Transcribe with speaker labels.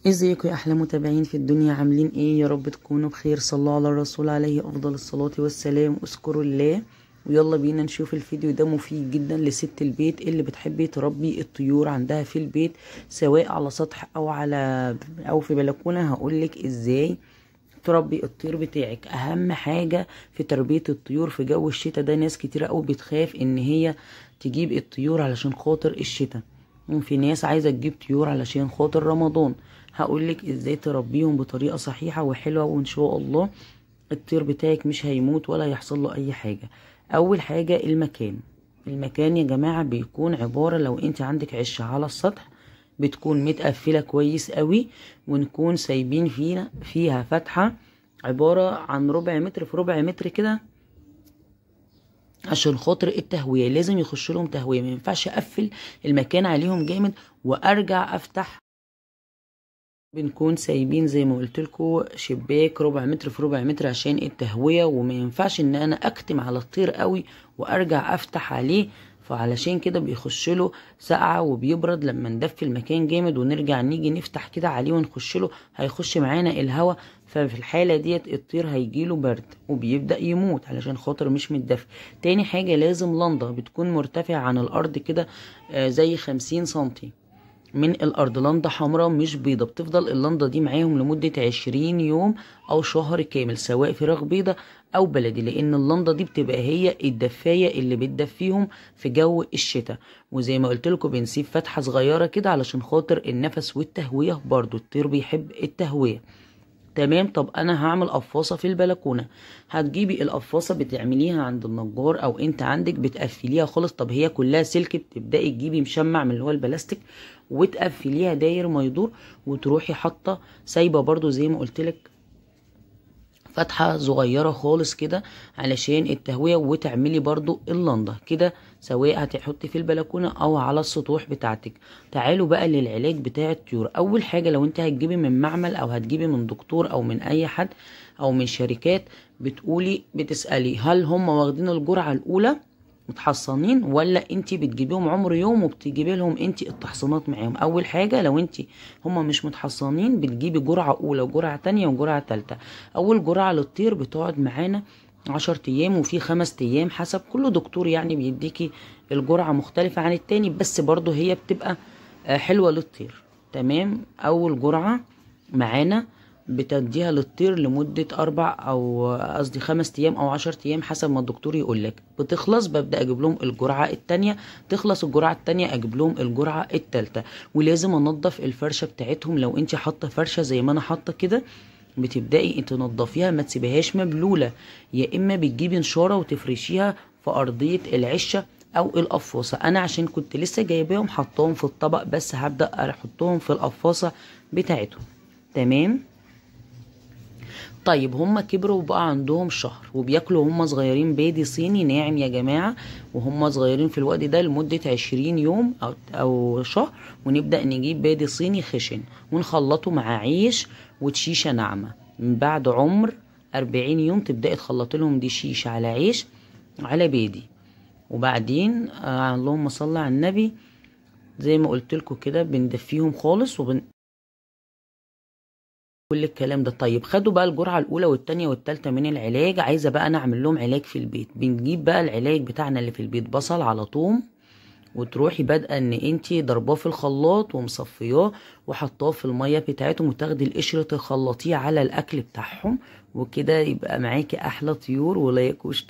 Speaker 1: ازيكم يا احلى متابعين في الدنيا، عاملين ايه؟ يا رب تكونوا بخير. صلوا على الرسول عليه افضل الصلاة والسلام، اذكروا الله. ويلا بينا نشوف الفيديو ده، مفيد جدا لست البيت اللي بتحب تربي الطيور عندها في البيت، سواء على سطح او في بلكونة. هقولك ازاي تربي الطير بتاعك. اهم حاجة في تربية الطيور في جو الشتاء ده، ناس كتير قوي بتخاف ان هي تجيب الطيور علشان خاطر الشتاء، وفي ناس عايزة تجيب طيور علشان خاطر رمضان. هقولك ازاي تربيهم بطريقة صحيحة وحلوة، وان شاء الله الطير بتاعك مش هيموت ولا يحصل له اي حاجة. اول حاجة المكان يا جماعة بيكون عبارة، لو انت عندك عشة على السطح بتكون متقفلة كويس قوي، ونكون سايبين فيها فتحة عبارة عن ربع متر في ربع متر كده، عشان خاطر التهوية. لازم يخش لهم تهوية، ما ينفعش اقفل المكان عليهم جامد وارجع افتح. بنكون سايبين زي ما قلت لكم شباك ربع متر في ربع متر عشان التهوية، وما ينفعش ان انا اكتم على الطير قوي وارجع افتح عليه، فعلشان كده بيخش له سقعة وبيبرد. لما ندفي المكان جامد ونرجع نيجي نفتح كده عليه ونخش له، هيخش معانا الهواء، ففي الحالة ديت الطير هيجيله برد وبيبدأ يموت علشان خاطر مش متدفي. تاني حاجة لازم لنضة بتكون مرتفعة عن الارض كده، زي 50 سنتي من الارض. لنضة حمراء مش بيضة، بتفضل اللنضة دي معاهم لمدة 20 يوم او شهر كامل، سواء فراخ بيضة او بلدي، لان اللنضة دي بتبقى هي الدفاية اللي بتدفيهم في جو الشتاء. وزي ما قلت لكم بنسيب فتحة صغيرة كده علشان خاطر النفس والتهوية، برضو الطير بيحب التهوية. تمام. طب انا هعمل قفاصه في البلكونه. هتجيبي القفاصه بتعمليها عند النجار، او انت عندك بتقفليها خالص. طب هي كلها سلك، بتبداي تجيبي مشمع من اللي هو البلاستيك وتقفليها داير ما يدور، وتروحي حاطه سايبه برضو زي ما قلت لك فتحة صغيرة خالص كده علشان التهوية، وتعملي برضو اللنضة كده، سواء هتحطي في البلكونة او على السطوح بتاعتك. تعالوا بقى للعلاج بتاع الطيور. اول حاجة لو انت هتجيبي من معمل او هتجيبي من دكتور او من اي حد او من شركات، بتسألي هل هم واخدين الجرعة الاولى متحصنين، ولا انت بتجيبيهم عمر يوم وبتجيبي لهم انت التحصينات معاهم. اول حاجه لو انت هما مش متحصنين بتجيبي جرعه اولى وجرعه تانية وجرعه تالتة. اول جرعه للطير بتقعد معانا 10 ايام، وفي 5 ايام حسب كل دكتور يعني بيديكي الجرعه مختلفه عن التاني، بس برضو هي بتبقى حلوه للطير. تمام. اول جرعه معانا بتديها للطير لمدة 5 أيام أو 10 أيام حسب ما الدكتور يقولك. بتخلص ببدأ أجيب لهم الجرعة التانية، تخلص الجرعة التانية أجيب لهم الجرعة التالتة. ولازم أنضف الفرشة بتاعتهم. لو انت حاطة فرشة زي ما أنا حاطة كده، بتبدأي تنضفيها، ما تسيبهاش مبلولة. يا إما بتجيبي نشارة وتفرشيها في أرضية العشة أو القفاصة. أنا عشان كنت لسه جايباهم حطهم في الطبق، بس هبدأ أحطهم في القفاصة بتاعتهم. تمام. طيب هما كبروا وبقى عندهم شهر، وبياكلوا هما صغيرين بيض صيني ناعم يا جماعة، وهم صغيرين في الوقت ده لمدة 20 يوم أو شهر. ونبدأ نجيب بيض صيني خشن ونخلطه مع عيش وتشيشة ناعمة. من بعد عمر 40 يوم تبدأي تخلطي لهم دي شيش على عيش على بيضي. وبعدين اللهم صل على النبي، زي ما قلت لكم كده بندفيهم خالص كل الكلام ده. طيب خدوا بقى الجرعة الأولى والتانية والتالتة من العلاج، عايزة بقى أنا أعمل لهم علاج في البيت. بنجيب بقى العلاج بتاعنا اللي في البيت، بصل على ثوم، وتروحي بادئه ان انتي ضرباه في الخلاط ومصفياه وحطاه في الميه بتاعتهم، وتاخدي القشره تخلطيه على الاكل بتاعهم، وكده يبقى معاكي احلى طيور ولا يكوش.